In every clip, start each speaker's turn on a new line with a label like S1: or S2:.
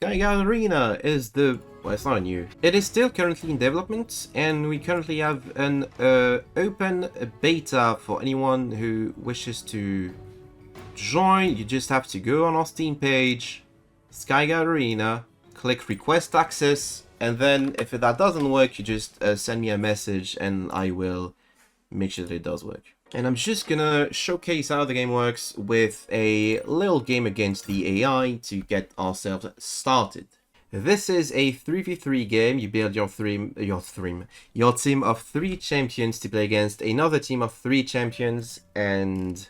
S1: Skyguard Arena is well, it's not new. It is still currently in development, and we currently have an open beta for anyone who wishes to join. You just have to go on our Steam page, Skyguard Arena, click request access, and then if that doesn't work, you just send me a message and I will make sure that it does work. And I'm just gonna showcase how the game works with a little game against the AI to get ourselves started. This is a 3v3 game. You build your team of 3 champions to play against another team of 3 champions, and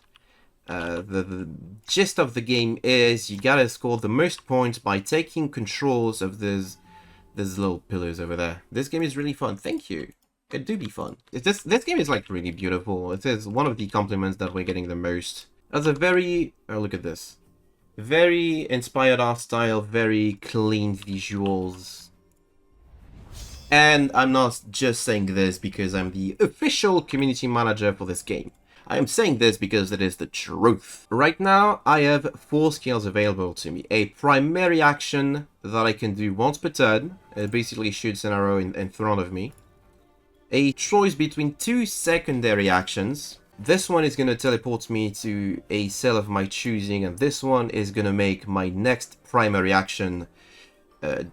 S1: the gist of the game is you gotta score the most points by taking controls of these little pillars over there. This game is really fun. Thank you. It do be fun. This game is like really beautiful. It is one of the compliments that we're getting the most. As a very look at this, very inspired art style, very clean visuals. And I'm not just saying this because I'm the official community manager for this game. I am saying this because it is the truth. Right now, I have 4 skills available to me. A primary action that I can do once per turn. It basically shoots an arrow in front of me. A choice between 2 secondary actions. This one is going to teleport me to a cell of my choosing, and this one is going to make my next primary action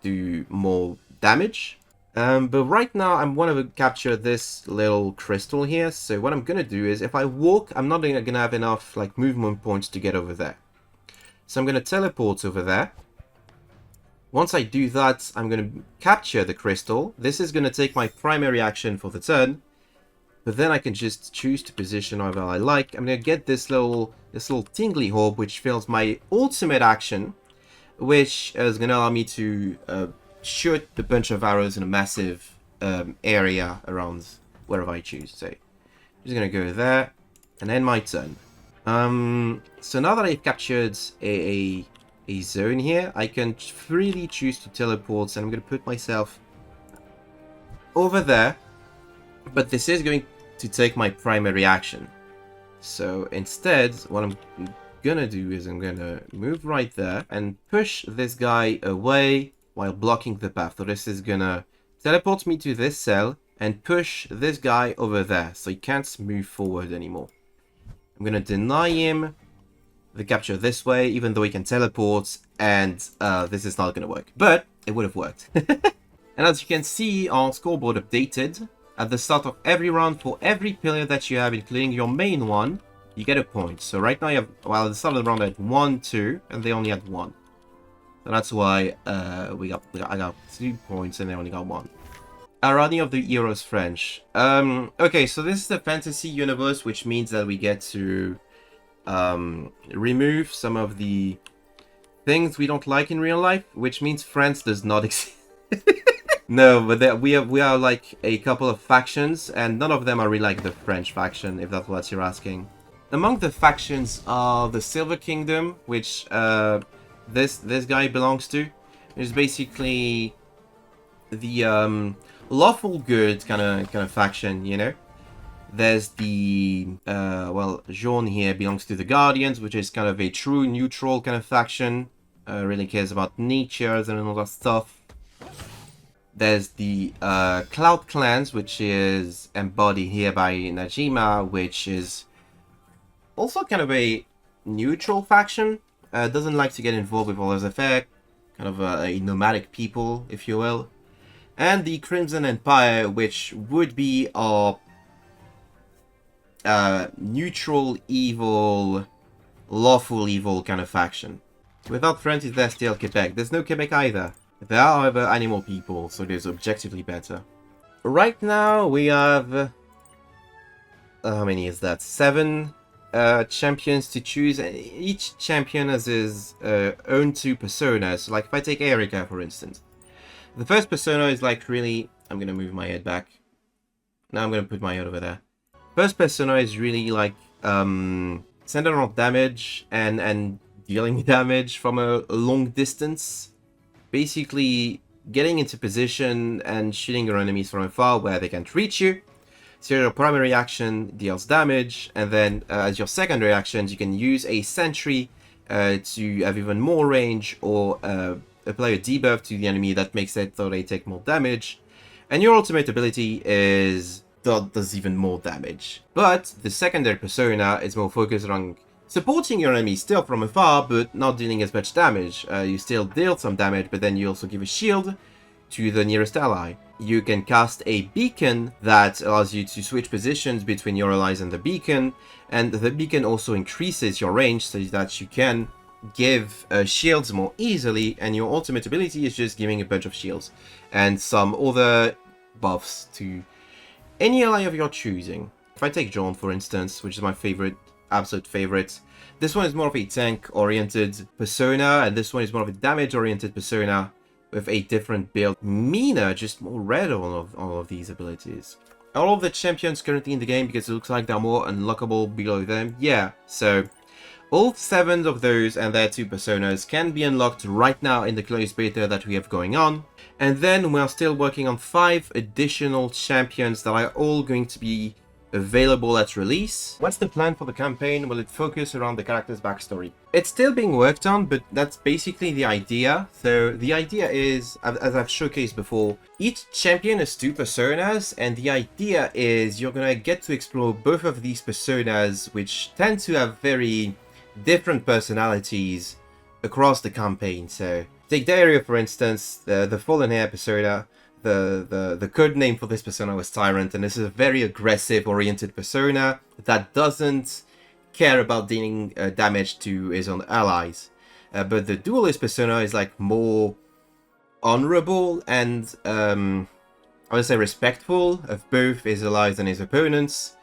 S1: do more damage. But right now I want to capture this little crystal here, so what I'm going to do is if I walk, I'm not going to have enough like movement points to get over there. So I'm going to teleport over there. Once I do that, I'm going to capture the crystal. This is going to take my primary action for the turn. But then I can just choose to position however I like. I'm going to get this little tingly orb, which fills my ultimate action, which is going to allow me to shoot a bunch of arrows in a massive area around wherever I choose. So I'm just going to go there and end my turn. So now that I've captured a zone here, I can freely choose to teleport, and I'm going to put myself over there, but this is going to take my primary action. So instead, what I'm going to do is I'm going to move right there and push this guy away while blocking the path. So this is going to teleport me to this cell and push this guy over there, so he can't move forward anymore. I'm going to deny him the capture this way, even though he can teleport, and this is not going to work. But it would have worked. And as you can see, our scoreboard updated. At the start of every round, for every pillar that you have, including your main one, you get a point. So right now you have, well, at the start of the round I had 1, 2, and they only had 1. So that's why I got 2 points and they only got 1. Irony of the heroes French. Okay, so this is the fantasy universe, which means that we get to remove some of the things we don't like in real life, which means France does not exist. No, but we are like a couple of factions, and none of them are really like the French faction, if that's what you're asking. Among the factions are the Silver Kingdom, which this guy belongs to. It's basically the lawful good kind of faction, you know. There's the, well, Jaune here belongs to the Guardians, which is kind of a true neutral kind of faction. Really cares about nature and all that stuff. There's the Cloud Clans, which is embodied here by Najima, which is also kind of a neutral faction. Doesn't like to get involved with all those affairs. Kind of a nomadic people, if you will. And the Crimson Empire, which would be our neutral evil, lawful evil kind of faction. Without France, is there still Quebec? There's no Quebec either. There are, however, animal people, so it is objectively better. Right now, we have... how many is that? 7 champions to choose. Each champion has his own 2 personas. So, like, if I take Erika, for instance. The first persona is, like, really... I'm going to move my head back. Now I'm going to put my head over there. First persona is really, like, centered on damage and dealing damage from a long distance. Basically, getting into position and shooting your enemies from afar where they can't reach you. So your primary action deals damage, and then as your secondary actions, you can use a sentry to have even more range, or apply a debuff to the enemy that makes it so they take more damage. And your ultimate ability is does even more damage. But the secondary persona is more focused on supporting your enemy still from afar, but not dealing as much damage. You still deal some damage, but then you also give a shield to the nearest ally. You can cast a beacon that allows you to switch positions between your allies and the beacon, and the beacon also increases your range so that you can give shields more easily, and your ultimate ability is just giving a bunch of shields and some other buffs to any ally of your choosing. If I take John, for instance, which is my absolute favorite, this one is more of a tank-oriented persona, and this one is more of a damage-oriented persona with a different build. Mina just more red on all of these abilities. All of the champions currently in the game, because it looks like they're more unlockable below them. Yeah, so all 7 of those and their 2 personas can be unlocked right now in the closed beta that we have going on. And then we're still working on 5 additional champions that are all going to be available at release. What's the plan for the campaign? Will it focus around the character's backstory? It's still being worked on, but that's basically the idea. So the idea is, as I've showcased before, each champion has 2 personas, and the idea is you're gonna get to explore both of these personas, which tend to have very different personalities across the campaign. So take Dario, for instance, the Fallen Hair persona. The code name for this persona was Tyrant, and this is a very aggressive oriented persona that doesn't care about dealing damage to his own allies. But the Duelist persona is like more honorable and I would say respectful of both his allies and his opponents.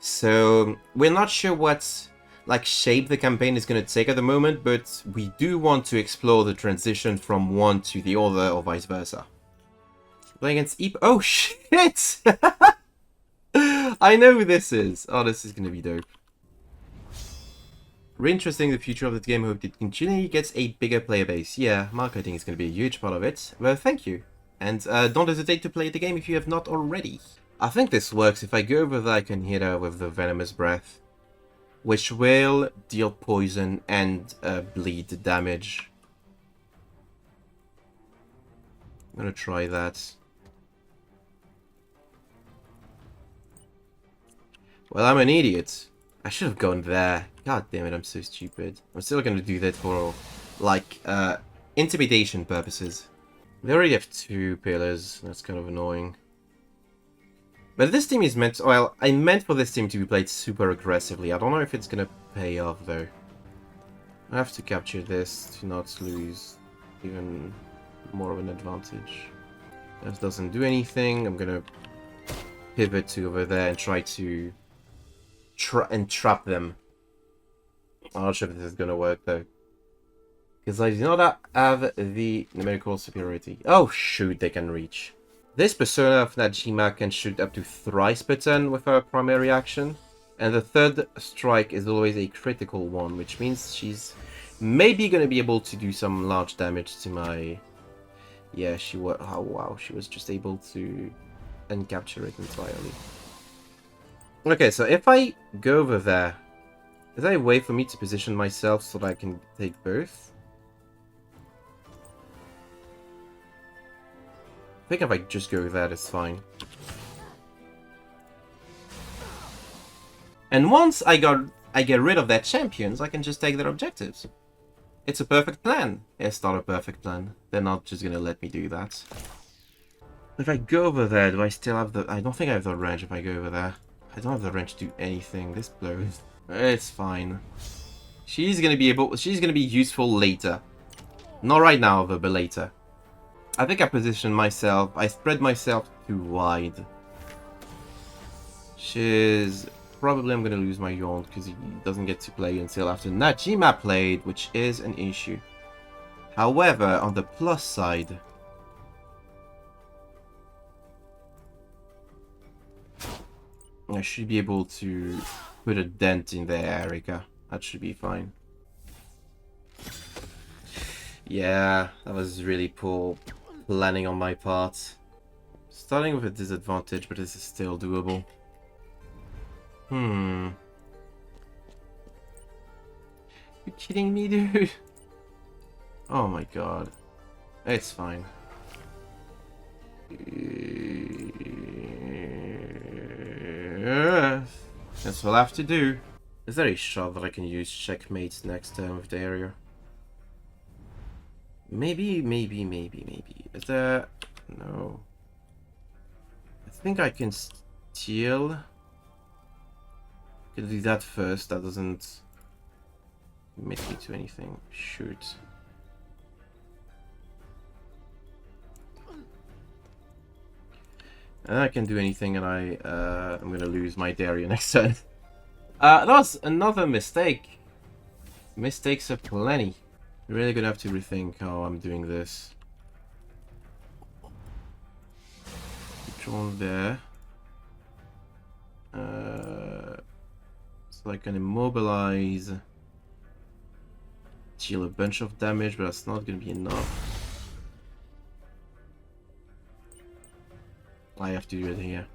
S1: So we're not sure what shape the campaign is going to take at the moment, but we do want to explore the transition from one to the other or vice versa. Playing against Oh shit! I know who this is. Oh, this is gonna be dope. Really interesting, the future of the game. Hope it continually gets a bigger player base. Yeah, marketing is gonna be a huge part of it. Well, thank you. And don't hesitate to play the game if you have not already. I think this works. If I go over there, I can hit her with the Venomous Breath, which will deal poison and bleed damage. I'm gonna try that. Well, I'm an idiot. I should have gone there. God damn it, I'm so stupid. I'm still gonna do that for, like, intimidation purposes. They already have 2 pillars. That's kind of annoying. But this team is meant... Well, I meant for this team to be played super aggressively. I don't know if it's gonna pay off, though. I have to capture this to not lose even more of an advantage. This doesn't do anything. I'm gonna pivot to over there and try to trap them. I'm not sure if this is gonna work though, because I do not have the numerical superiority. Oh shoot, they can reach. This persona of Najima can shoot up to thrice per turn with her primary action, and the 3rd strike is always a critical one, which means she's maybe gonna be able to do some large damage to my... Yeah, she was... Oh wow, she was just able to uncapture it entirely. Okay, so if I go over there, is there a way for me to position myself so that I can take both? I think if I just go there, it's fine. And once I get rid of their champions, I can just take their objectives. It's a perfect plan. It's not a perfect plan. They're not just gonna let me do that. If I go over there, do I still have the... I don't think I have the range if I go over there. I don't have the range to do anything. This blows. It's fine. She's gonna be useful later. Not right now, though, but later. I think I positioned myself... I spread myself too wide. She's... Probably I'm gonna lose my Yond because he doesn't get to play until after Najima played, which is an issue. However, on the plus side... I should be able to put a dent in there, Erika. That should be fine. Yeah, that was really poor planning on my part. Starting with a disadvantage, but this is still doable. You kidding me, dude? Oh my god. It's fine. That's what I'll have to do. Is there a shot that I can use checkmate next turn with the area? Maybe. Is there... No. I think I can steal. Can do that first. That doesn't commit me to anything. Shoot. And I can do anything, and I'm gonna lose my Daria next turn. That was another mistake. Mistakes are plenty. Really gonna have to rethink how I'm doing this. Drawn there. So I can immobilize. Deal a bunch of damage, but that's not gonna be enough. I have to do it here.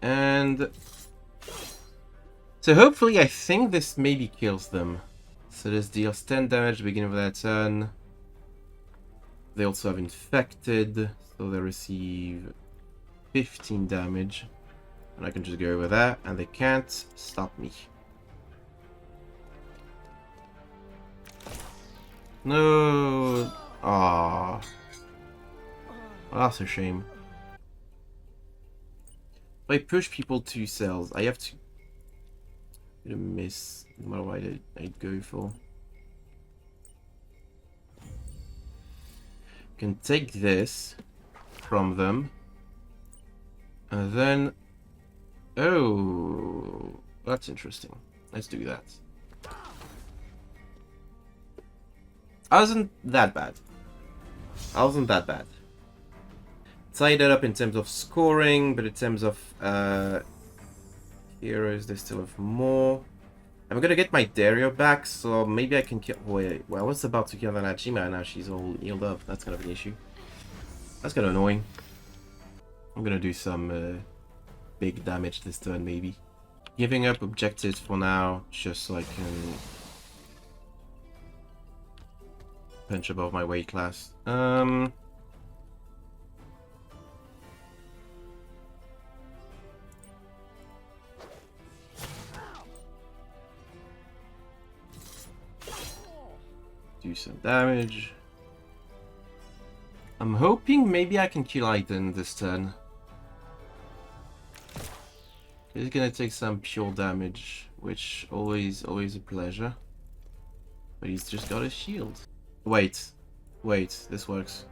S1: And so hopefully I think this maybe kills them. So this deals 10 damage at the beginning of their turn. They also have infected, so they receive 15 damage. And I can just go over there, and they can't stop me. No. Ah. Well, that's a shame. If I push people 2 cells, I have to miss no matter what I'd go for. Can take this from them, and then oh, that's interesting. Let's do that. I wasn't that bad. Tied it up in terms of scoring, but in terms of heroes, they still have more. I'm gonna get my Dario back, so maybe I can kill. Wait, well, I was about to kill the Najima, now she's all healed up. That's kind of an issue. That's kind of annoying. I'm gonna do some big damage this turn, maybe. Giving up objectives for now, just so I can punch above my weight class. Do some damage. I'm hoping maybe I can kill Aiden this turn. He's gonna take some pure damage, which always a pleasure. But he's just got a shield. Wait, this works.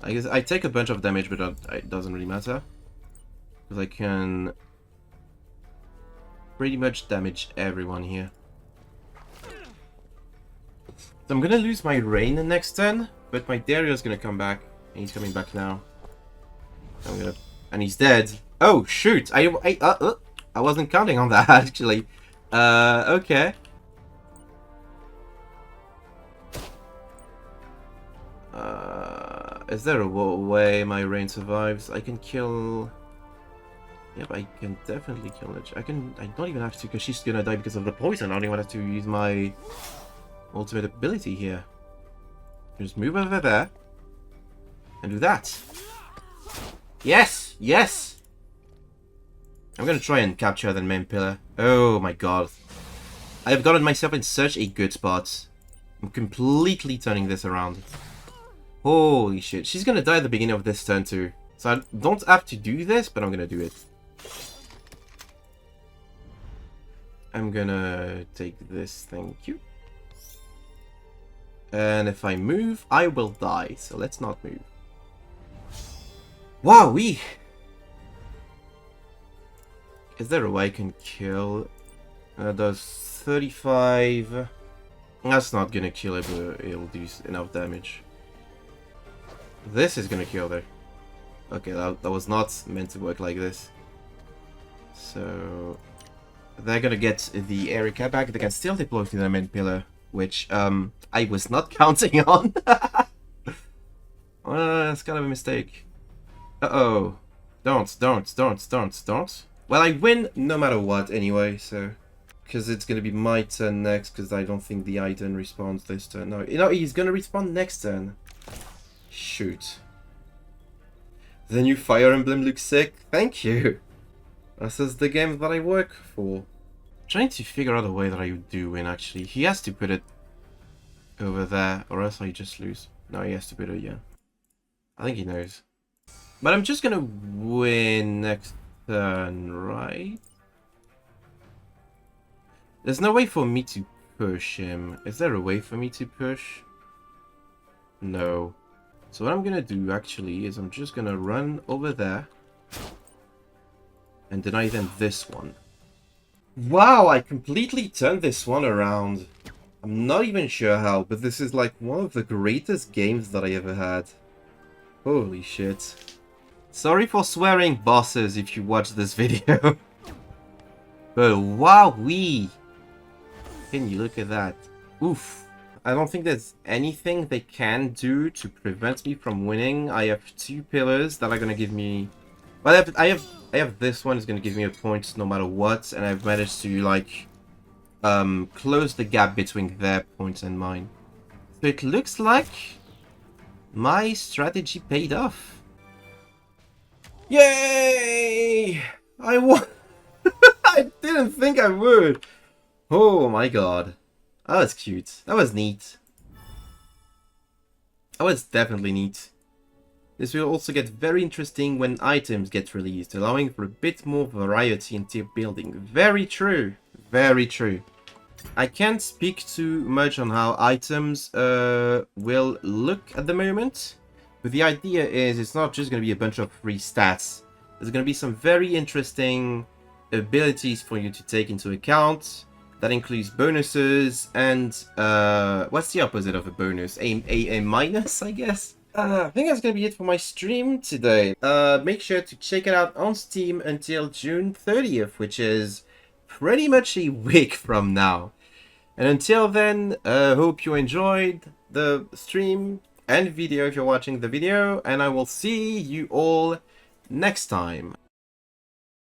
S1: I guess I take a bunch of damage, but it doesn't really matter. Because I can pretty much damage everyone here. So I'm gonna lose my Rain next turn, but my Dario's gonna come back, and he's coming back now. And he's dead. Oh shoot! I wasn't counting on that actually. Okay. Is there a way my Rain survives? I can kill. Yep, I can definitely kill it. I don't even have to, because she's gonna die because of the poison. I don't even have to use my ultimate ability here. Just move over there and do that. Yes! Yes! I'm gonna try and capture the main pillar. Oh my god. I have gotten myself in such a good spot. I'm completely turning this around. Holy shit. She's gonna die at the beginning of this turn too. So I don't have to do this, but I'm gonna do it. I'm gonna take this, thank you. And if I move, I will die, so let's not move. Wowee! Is there a way I can kill? Does 35... That's not gonna kill it, but it'll do enough damage. This is gonna kill her. Okay, that was not meant to work like this. So... They're gonna get the Erika back. They can still deploy to the main pillar, which I was not counting on. That's kind of a mistake. Uh-oh. Don't. Well, I win no matter what anyway, so... Because it's going to be my turn next, because I don't think the item respawns this turn. No, you know, he's going to respawn next turn. Shoot. The new Fire Emblem looks sick. Thank you. This is the game that I work for. Trying to figure out a way that I do win, actually. He has to put it over there, or else I just lose. No, he has to put it, yeah. I think he knows. But I'm just gonna win next turn, right? There's no way for me to push him. Is there a way for me to push? No. So what I'm gonna do, actually, is I'm just gonna run over there and deny them this one. Wow, I completely turned this one around. I'm not even sure how, but this is like one of the greatest games that I ever had. Holy shit. Sorry for swearing, bosses, if you watch this video. But wowee! Can you look at that? Oof. I don't think there's anything they can do to prevent me from winning. I have 2 pillars that are gonna give me... Well, I have this one is gonna give me a point no matter what, and I've managed to like close the gap between their points and mine. So it looks like my strategy paid off. Yay! I won. I didn't think I would. Oh my god. That was cute. That was neat. That was definitely neat. This will also get very interesting when items get released, allowing for a bit more variety in tier building. Very true. Very true. I can't speak too much on how items will look at the moment, but the idea is it's not just going to be a bunch of free stats. There's going to be some very interesting abilities for you to take into account. That includes bonuses and what's the opposite of a bonus? A minus, I guess? I think that's going to be it for my stream today. Make sure to check it out on Steam until June 30th, which is pretty much a week from now. And until then, hope you enjoyed the stream and video if you're watching the video, and I will see you all next time.